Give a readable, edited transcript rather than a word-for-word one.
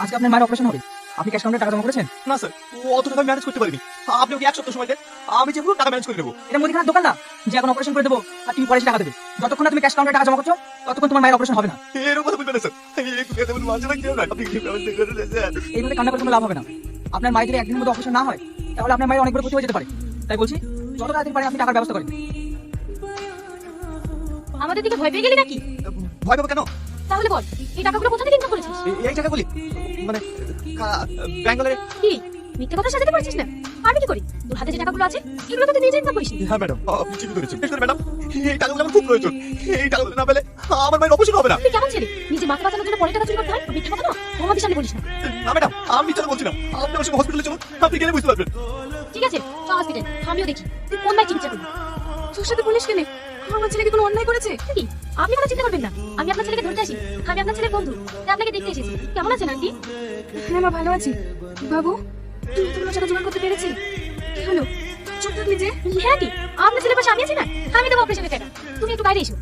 আজকে আপনার মায়ের অপারেশন হবে, আপনি ক্যাশ কাউন্টারে টাকা জমা করেছেন? না স্যার, অতটা আমি ম্যানেজ করতে পারিনি। আপনি ওকে এক সপ্তাহ সময় দেন, আমি যেগুলো টাকা ম্যানেজ করে দেবো। এটা মুদিখানার দোকান না যে এখন অপারেশন করে দেবো আর তুমি পরে এসে টাকা দেবে। যতক্ষণ না তুমি ক্যাশ কাউন্টারে টাকা জমা করছো ততক্ষণ তোমার মায়ের অপারেশন হবে না। এরকম কথা বলবেন না স্যার, একটু খেতে বলুন, মাঝে না কেউ না, আপনি কি ব্যবস্থা করে দেন স্যার? এইভাবে কান্না করে কোনো লাভ হবে না। আপনার মায়ের যদি একদিনের মধ্যে অপারেশন না হয় তাহলে আপনার মায়ের অনেক বড় ক্ষতি হয়ে যেতে পারে। তাই বলছি যত তাড়াতাড়ি পারেন আপনি টাকার ব্যবস্থা করেন। আমাদের দিকে ভয় পেয়ে গেলি নাকি? ভয় পাবো কেন? তাহলে বল, এই টাকাগুলো কোথা থেকে ইনকাম করেছিস? এই টাকা বলি মানে ব্যাঙ্গালোরে। কি মিথ্যে কথা সাজাতে পারছিস না? পারবি কি করে? তোর হাতে যে টাকাগুলো আছে সেগুলো তো তুই নিজে ইনকাম করিস। হ্যাঁ ম্যাডাম, আপনি ঠিক ধরেছেন। বিশেষ করে ম্যাডাম, এই টাকাগুলো আমার খুব প্রয়োজন। এই টাকাগুলো না পেলে আমার মায়ের অপারেশন হবে না। তুই কেমন ছেলে? নিজে মাকে বাঁচানোর জন্য পরে টাকা চুরি করতে হয়? মিথ্যে কথা না, আমাদের সামনে বলিস না। না ম্যাডাম, আমি মিথ্যা কথা বলছি না। আপনি আমার সঙ্গে হসপিটালে চলুন, আপনি গেলে বুঝতে পারবেন। ঠিক আছে, চল হসপিটাল, আমিও দেখি তুই কোন ভাই চিকিৎসা করবি। তোর সাথে পুলিশ কেনে? আমার ছেলেকে কোনো অন্যায় করেছে কি? আপনি কোনো চিন্তা করবেন না, আমি আপনার ছেলেকে ধরতে আসি। আমি আপনার ছেলের বন্ধু, তাই আপনাকে দেখতে এসেছি। কেমন আছেন আন্টি? হ্যাঁ মা, ভালো আছি। বাবু, তুমি এতগুলো টাকা জোগাড় করতে পেরেছি? কি হলো, চুপ থাকলি যে? হ্যাঁ কি, আপনার ছেলের পাশে আমি আছি না, আমি দেবো অপারেশনের টাকা। তুমি একটু বাইরে এসো।